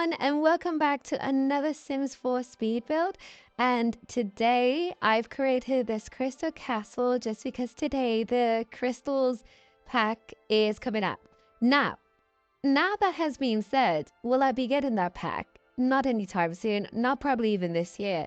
everyone, and welcome back to another Sims 4 speed build. And today I've created this crystal castle just because today the crystals pack is coming up. Now that has been said, will I be getting that pack? Not anytime soon, not probably even this year.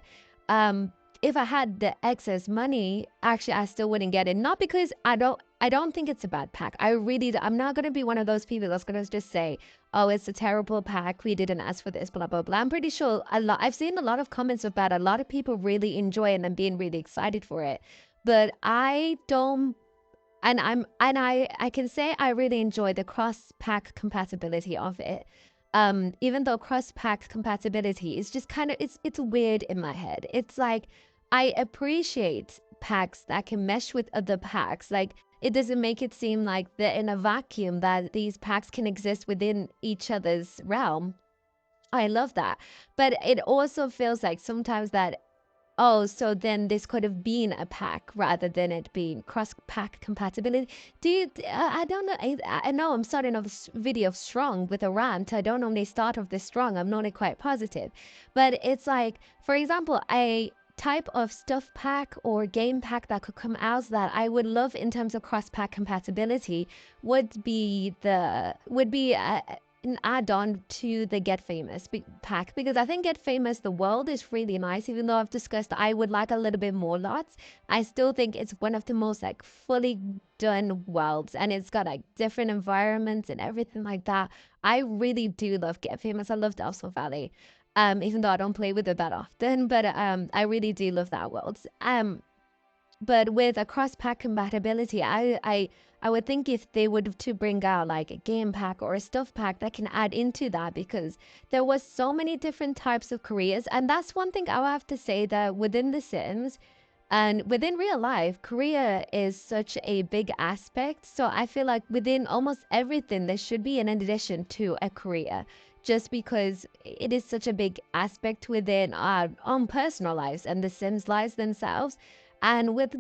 If I had the excess money, actually I still wouldn't get it. Not because I don't think it's a bad pack. I'm not gonna be one of those people that's gonna just say, oh, it's a terrible pack, we didn't ask for this, blah blah blah. I'm pretty sure I've seen a lot of comments about it. A lot of people really enjoy it and being really excited for it. But I don't, and I can say I really enjoy the cross pack compatibility of it. Even though cross pack compatibility is just kind of it's weird in my head. It's like I appreciate packs that can mesh with other packs. Like it doesn't make it seem like they're in a vacuum, that these packs can exist within each other's realm. I love that. But it also feels like sometimes that, oh, so then this could have been a pack rather than it being cross-pack compatibility. I don't know. I know I'm starting off this video strong with a rant. I don't normally start off this strong. I'm normally quite positive. But it's like, for example, a type of stuff pack or game pack that could come out that I would love in terms of cross-pack compatibility would be an add-on to the Get Famous pack, because I think Get Famous, the world is really nice. Even though I've discussed I would like a little bit more lots, I still think it's one of the most like fully done worlds, and it's got like different environments and everything like that. I really do love Get Famous. I love Delson Valley, even though I don't play with it that often, but I really do love that world. But with a cross-pack compatibility, I would think if they would to bring out like a game pack or a stuff pack that can add into that, because there was so many different types of careers. And that's one thing I will have to say, that within The Sims and within real life, career is such a big aspect. So I feel like within almost everything, there should be an addition to a career, just because it is such a big aspect within our own personal lives and the Sims lives themselves. And with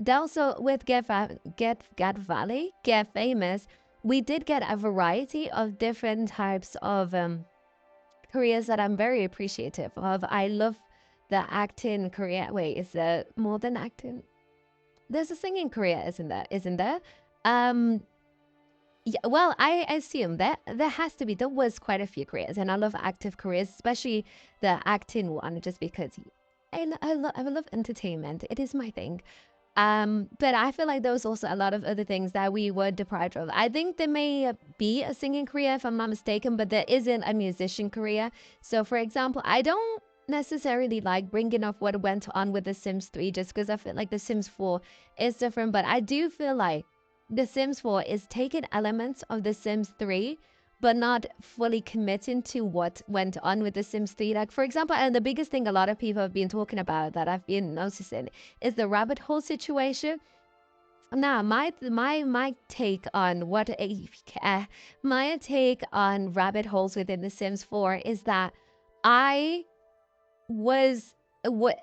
Delso, with Get Valley, Get Famous, we did get a variety of different types of careers that I'm very appreciative of. I love the acting career. Wait, is there more than acting? There's a singing career, isn't there? Isn't there? Um, yeah, well, I assume that there has to be. There was quite a few careers, and I love active careers, especially the acting one, just because I love entertainment. It is my thing. But I feel like there was also a lot of other things that we were deprived of. I think there may be a singing career, if I'm not mistaken, but there isn't a musician career. So, for example, I don't necessarily like bringing up what went on with The Sims 3, just because I feel like The Sims 4 is different. But I do feel like The Sims 4 is taking elements of The Sims 3, but not fully committing to what went on with The Sims 3. Like, for example, and the biggest thing a lot of people have been talking about that I've been noticing is the rabbit hole situation. Now, my take on my take on rabbit holes within The Sims 4 is that I was what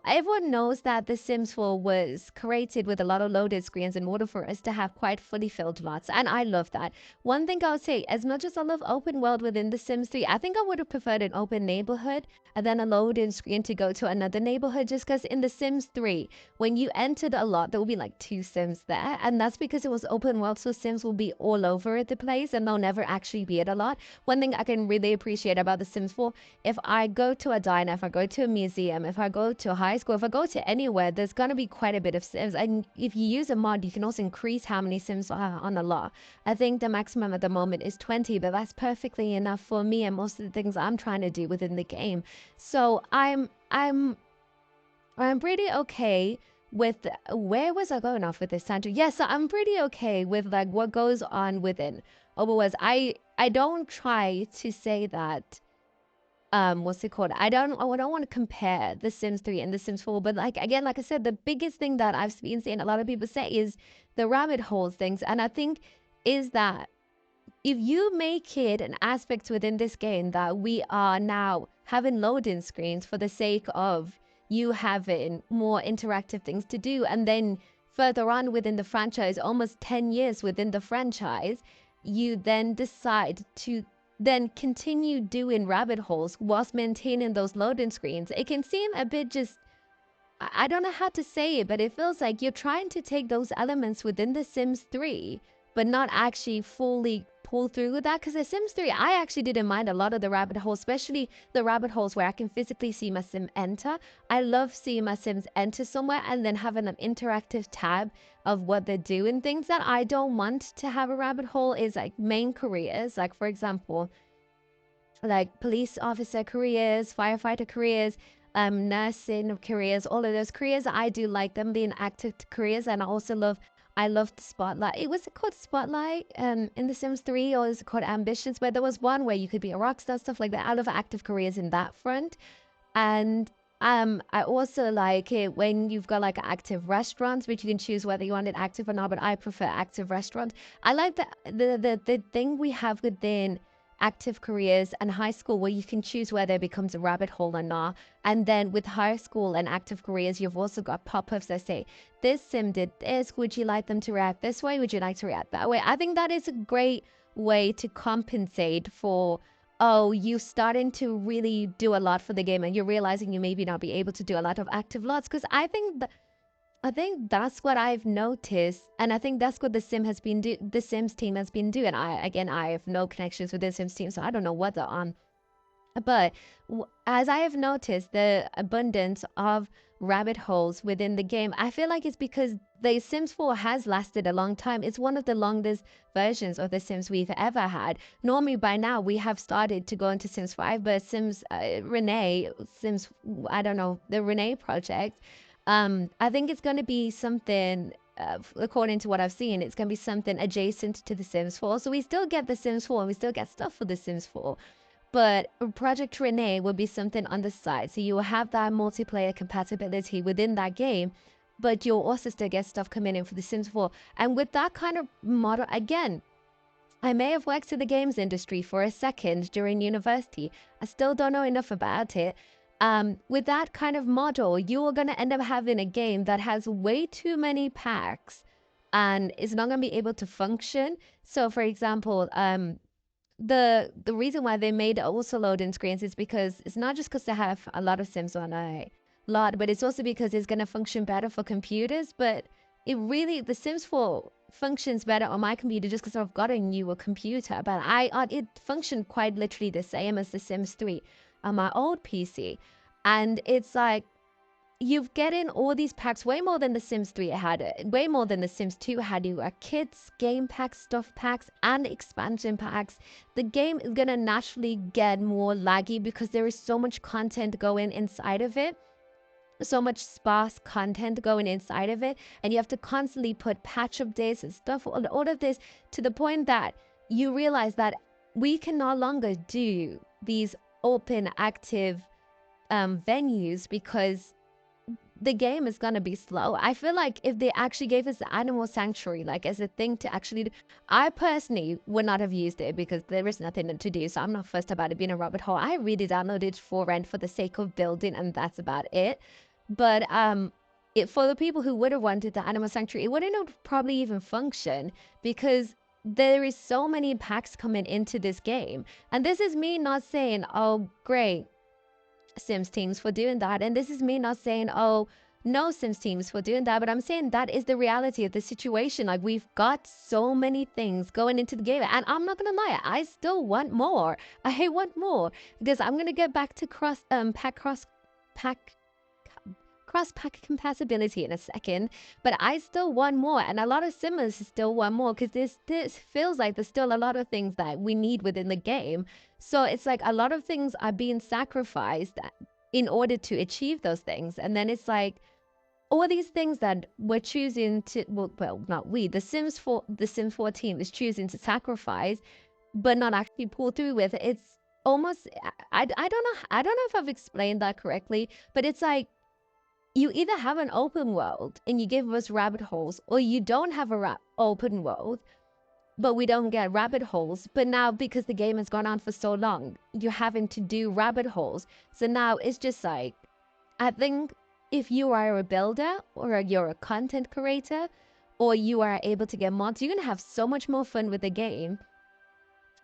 everyone knows, that The Sims 4 was created with a lot of loaded screens in order for us to have quite fully filled lots, and I love that. One thing I would say, as much as I love open world within The Sims 3, I think I would have preferred an open neighborhood and then a loaded screen to go to another neighborhood, just because in The Sims 3, when you entered a lot, there will be like 2 Sims there, and that's because it was open world, so Sims will be all over the place and they'll never actually be at a lot. One thing I can really appreciate about The Sims 4, if I go to a diner, if I go to a museum, if I go to high school, if I go to anywhere, there's going to be quite a bit of Sims. And if you use a mod, you can also increase how many Sims are on a lot. I think the maximum at the moment is 20, but that's perfectly enough for me and most of the things I'm trying to do within the game. So I'm pretty okay with, where was I going off with this tangent? Yes, so I'm pretty okay with like what goes on within. Otherwise, I don't try to say that what's it called, I don't want to compare The Sims 3 and The Sims 4, but like, again, like I said, the biggest thing that I've been seeing a lot of people say is the rabbit hole things. And I think is that if you make it an aspect within this game that we are now having loading screens for the sake of you having more interactive things to do, and then further on within the franchise, almost 10 years within the franchise, you then decide to then continue doing rabbit holes whilst maintaining those loading screens. It can seem a bit just, I don't know how to say it, but it feels like you're trying to take those elements within The Sims 3, but not actually fully pull through with that. Because The Sims 3, I actually didn't mind a lot of the rabbit holes, especially the rabbit holes where I can physically see my sim enter. I love seeing my sims enter somewhere and then having an interactive tab of what they're doing. Things that I don't want to have a rabbit hole is like main careers. Like, for example, like police officer careers, firefighter careers, nursing careers, all of those careers. I do like them being active careers, and I love the Spotlight. It was called Spotlight in The Sims 3, or is it called Ambitions? Where there was one where you could be a rock star, stuff like that. I love active careers in that front. And I also like it when you've got like active restaurants, which you can choose whether you want it active or not, but I prefer active restaurants. I like the thing we have within active careers and high school where you can choose whether it becomes a rabbit hole or not. And then with high school and active careers, you've also got pop-ups that say, this sim did this. Would you like them to react this way? Would you like to react that way? I think that is a great way to compensate for, oh, you starting to really do a lot for the game and you're realizing you maybe not be able to do a lot of active lots. Because I think that's what I've noticed, and I think that's what the Sims team has been doing. I have no connections with the Sims team, so I don't know what they're on. But as I have noticed, the abundance of rabbit holes within the game, I feel like it's because the Sims 4 has lasted a long time. It's one of the longest versions of the Sims we've ever had. Normally by now we have started to go into Sims 5, but I don't know, the Renee project, I think it's going to be something, according to what I've seen, it's going to be something adjacent to The Sims 4. So we still get The Sims 4 and we still get stuff for The Sims 4. But Project Renee will be something on the side. So you will have that multiplayer compatibility within that game, but you'll also still get stuff coming in for The Sims 4. And with that kind of model, again, I may have worked in the games industry for a second during university. I still don't know enough about it. With that kind of model, you are going to end up having a game that has way too many packs and is not going to be able to function. So, for example, the reason why they made also loading screens is because it's not just because they have a lot of Sims on a lot, but it's also because it's going to function better for computers. But the Sims 4 functions better on my computer just because I've got a newer computer. But it functioned quite literally the same as the Sims 3 on my old PC. And it's like, you've getting all these packs, way more than the Sims 3 had, way more than the Sims 2 had. You got kids, game packs, stuff packs, and expansion packs. The game is gonna naturally get more laggy because there is so much content going inside of it. So much sparse content going inside of it, and you have to constantly put patch updates and stuff, all of this, to the point that you realize that we can no longer do these open active venues because the game is gonna be slow. I feel like if they actually gave us the animal sanctuary like as a thing to actually do, I personally would not have used it because there is nothing to do, so I'm not fussed about it being a rabbit hole. I really downloaded for rent for the sake of building, and that's about it. But for the people who would have wanted the animal sanctuary, it wouldn't have probably even function because there is so many packs coming into this game. And this is me not saying, oh great, Sims teams for doing that. And this is me not saying, oh, no Sims teams for doing that. But I'm saying that is the reality of the situation. Like, we've got so many things going into the game. And I'm not going to lie, I still want more. I want more because I'm going to get back to cross-pack compatibility in a second, but I still want more, and a lot of simmers still want more because this feels like there's still a lot of things that we need within the game. So it's like a lot of things are being sacrificed in order to achieve those things, and then it's like all these things that we're choosing to, well, not we, the Sims 4 team is choosing to sacrifice, but not actually pull through with. It's almost, I don't know if I've explained that correctly, but it's like, you either have an open world and you give us rabbit holes, or you don't have a open world, but we don't get rabbit holes. But now, because the game has gone on for so long, you're having to do rabbit holes. So now it's just like, I think if you are a builder or you're a content creator or you are able to get mods, you're going to have so much more fun with the game.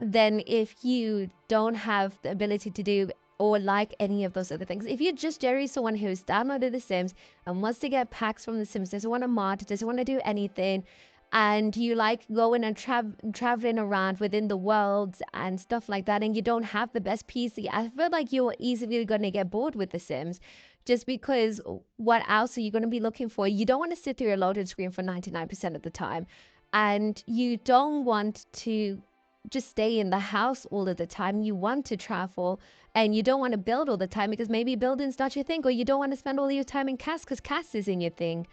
than if you don't have the ability to do or like any of those other things. If you're just Jerry, someone who's downloaded The Sims and wants to get packs from The Sims, doesn't want to mod, doesn't want to do anything, and you like going and traveling around within the worlds and stuff like that, and you don't have the best PC, I feel like you're easily going to get bored with The Sims, just because what else are you going to be looking for? You don't want to sit through a loaded screen for 99% of the time, and you don't want to just stay in the house all of the time. You want to travel, and you don't want to build all the time because maybe building's not your thing, or you don't want to spend all your time in cast because cast isn't your thing.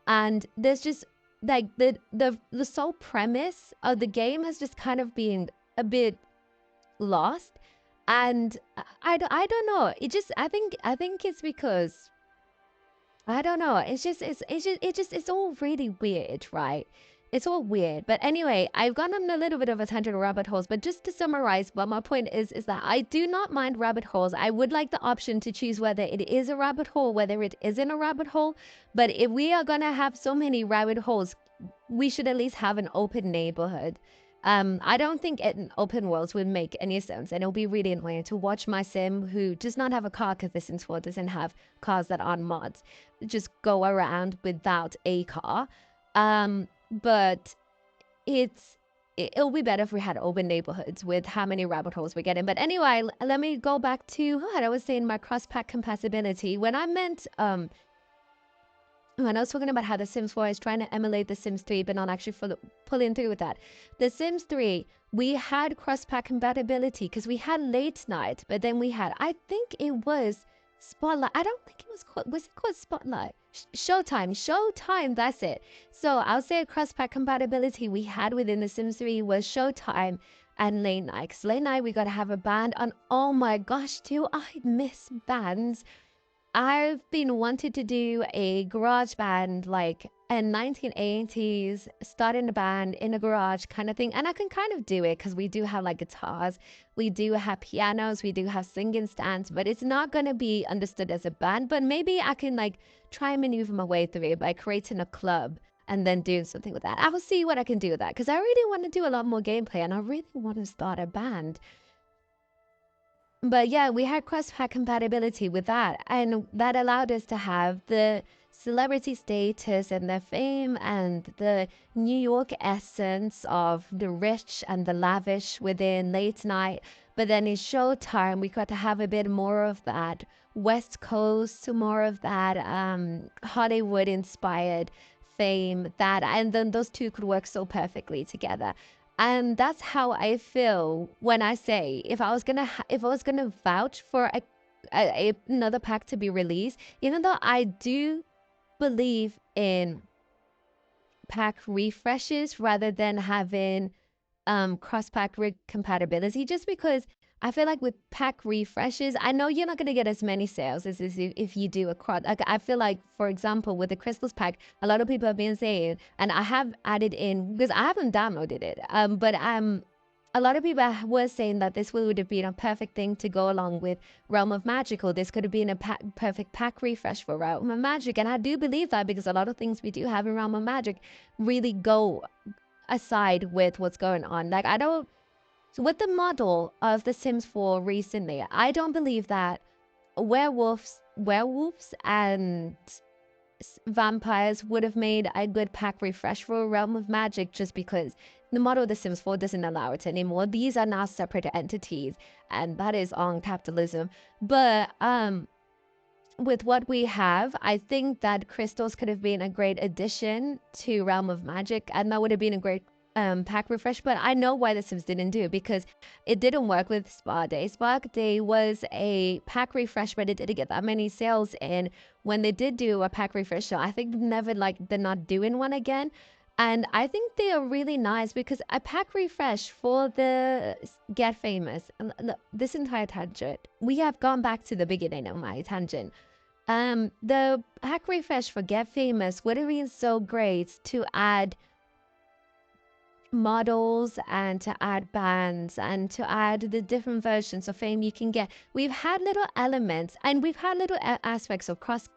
And there's just like the sole premise of the game has just kind of been a bit lost. And I don't know, it just I think it's because I don't know. It's all really weird, right? It's all weird. But anyway, I've gone on a little bit of a tangent of rabbit holes, but just to summarize, what my point is that I do not mind rabbit holes. I would like the option to choose whether it is a rabbit hole, whether it isn't a rabbit hole. But if we are gonna have so many rabbit holes, we should at least have an open neighborhood. I don't think open worlds would make any sense, and it'll be really annoying to watch my sim who does not have a car because the Sims 4 doesn't have cars that aren't mods just go around without a car. But it'll be better if we had open neighborhoods with how many rabbit holes we get in. But anyway, let me go back to what I was saying, my cross-pack compatibility. When I meant when I was talking about how The Sims 4 is trying to emulate The Sims 3, but not actually pulling through with that. The Sims 3, we had cross-pack compatibility because we had late night, but then we had, I think it was Spotlight. I don't think it was it called Spotlight? Showtime, that's it. So I'll say cross-pack compatibility we had within The Sims 3 was Showtime and late night. Because late night we got to have a band on. Oh my gosh, do I miss bands? I've been wanting to do a garage band, like a 1980s, starting a band in a garage kind of thing. And I can kind of do it because we do have like guitars, we do have pianos, we do have singing stands, but it's not going to be understood as a band. But maybe I can like try and maneuver my way through it by creating a club and then doing something with that. I will see what I can do with that because I really want to do a lot more gameplay and I really want to start a band. But yeah, we had cross-pack compatibility with that, and that allowed us to have the celebrity status and the fame and the New York essence of the rich and the lavish within late night. But then in Showtime, we got to have a bit more of that West Coast, more of that Hollywood inspired fame, that, and then those two could work so perfectly together. And that's how I feel when I say if I was gonna vouch for another pack to be released, even though I do believe in pack refreshes rather than having cross-pack compatibility, just because I feel like with pack refreshes, I know you're not going to get as many sales as if you do a cross. Like, I feel like, for example, with the crystals pack, a lot of people have been saying, and I have added in because I haven't downloaded it, but a lot of people were saying that this would have been a perfect thing to go along with Realm of Magic, or this could have been a perfect pack refresh for Realm of Magic. And I do believe that because a lot of things we do have in Realm of Magic really go aside with what's going on. Like, I don't, so with the model of The Sims 4 recently, I don't believe that werewolves and vampires would have made a good pack refresh for a Realm of Magic, just because the model of The Sims 4 doesn't allow it anymore. These are now separate entities, and that is on capitalism. But with what we have, I think that crystals could have been a great addition to Realm of Magic, and that would have been a great pack refresh. But I know why The Sims didn't do it, because it didn't work with Spa Day. Spa Day was a pack refresh, but it didn't get that many sales. And when they did do a pack refresh, so I think never, like, they're not doing one again. And I think they are really nice because a pack refresh for the Get Famous, this entire tangent, we have gone back to the beginning of my tangent. The pack refresh for Get Famous would have been so great to add models and to add bands and to add the different versions of fame you can get. We've had little elements and we've had little aspects of cross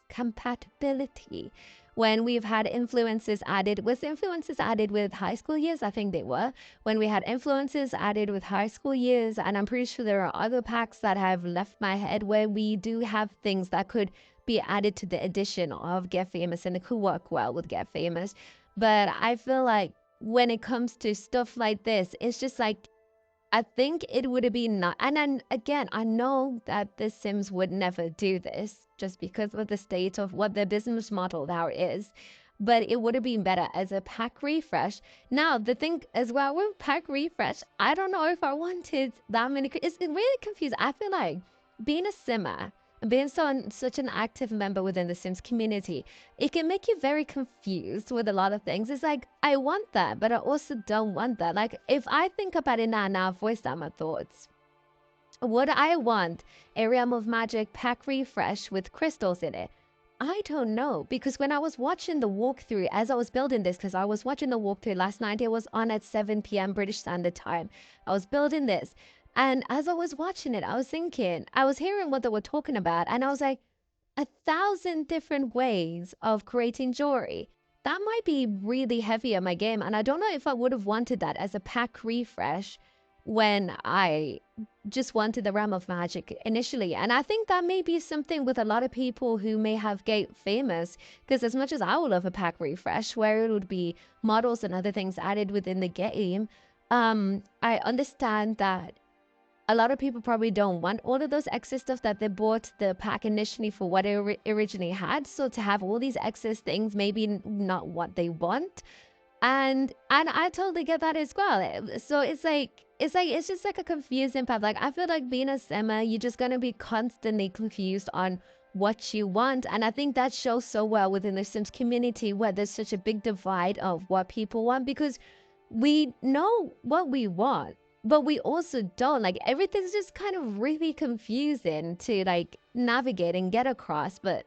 compatibility when we've had influences added. Was influences added with high school years? I think they were. When we had influences added with high school years, and I'm pretty sure there are other packs that have left my head where we do have things that could be added to the addition of Get Famous, and it could work well with Get Famous. But I feel like when it comes to stuff like this, it's just like, I think it would have been not, and then again, I know that the Sims would never do this just because of the state of what their business model now is, but it would have been better as a pack refresh. Now, the thing as well with pack refresh, I don't know if I wanted that many. It's really confused. I feel like being a Simmer, being such an active member within the Sims community, it can make you very confused with a lot of things. It's like, I want that, but I also don't want that. Like, if I think about it now I've voiced out my thoughts. Would I want a Realm of Magic pack refresh with crystals in it? I don't know, because when I was watching the walkthrough as I was building this, because I was watching the walkthrough last night, it was on at 7 p.m. British Standard Time. I was building this, and as I was watching it, I was thinking, I was hearing what they were talking about, and I was like, 1,000 different ways of creating jewelry. That might be really heavy on my game, and I don't know if I would have wanted that as a pack refresh when I just wanted the Realm of Magic initially. And I think that may be something with a lot of people who may have Get Famous, because as much as I would love a pack refresh where it would be models and other things added within the game, I understand that a lot of people probably don't want all of those extra stuff that they bought the pack initially for what it originally had. So to have all these excess things, maybe not what they want. And I totally get that as well. So it's just like a confusing path. Like, I feel like being a Simmer, you're just gonna be constantly confused on what you want. And I think that shows so well within the Sims community, where there's such a big divide of what people want, because we know what we want, but we also don't. Like, everything's just kind of really confusing to like navigate and get across. But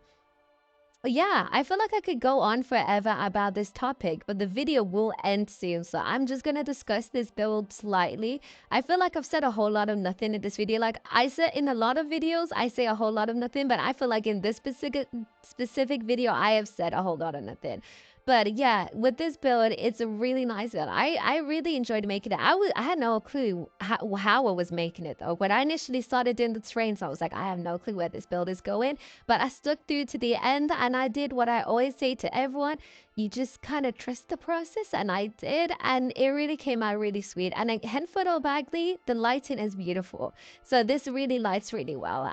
yeah, I feel like I could go on forever about this topic, but the video will end soon, so I'm just gonna discuss this build slightly. I feel like I've said a whole lot of nothing in this video. Like, I said in a lot of videos, I say a whole lot of nothing, but I feel like in this specific video, I have said a whole lot of nothing. But yeah, with this build, it's a really nice build. I really enjoyed making it. I had no clue how I was making it though. When I initially started doing the trains, I was like, I have no clue where this build is going. But I stuck through to the end, and I did what I always say to everyone. You just kind of trust the process, and I did, and it really came out really sweet. And like, Henford or Bagley, the lighting is beautiful. So this really lights really well.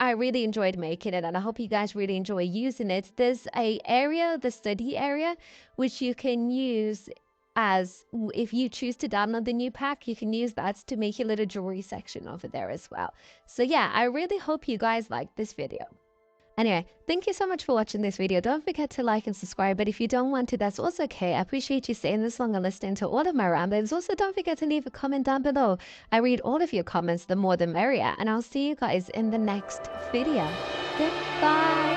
I really enjoyed making it, and I hope you guys really enjoy using it. There's a area, the study area, which you can use as, if you choose to download the new pack, you can use that to make your little jewelry section over there as well. So yeah, I really hope you guys liked this video. Anyway, thank you so much for watching this video. Don't forget to like and subscribe, but if you don't want to, that's also okay. I appreciate you staying this long and listening to all of my ramblings. Also, don't forget to leave a comment down below. I read all of your comments, the more the merrier, and I'll see you guys in the next video. Goodbye!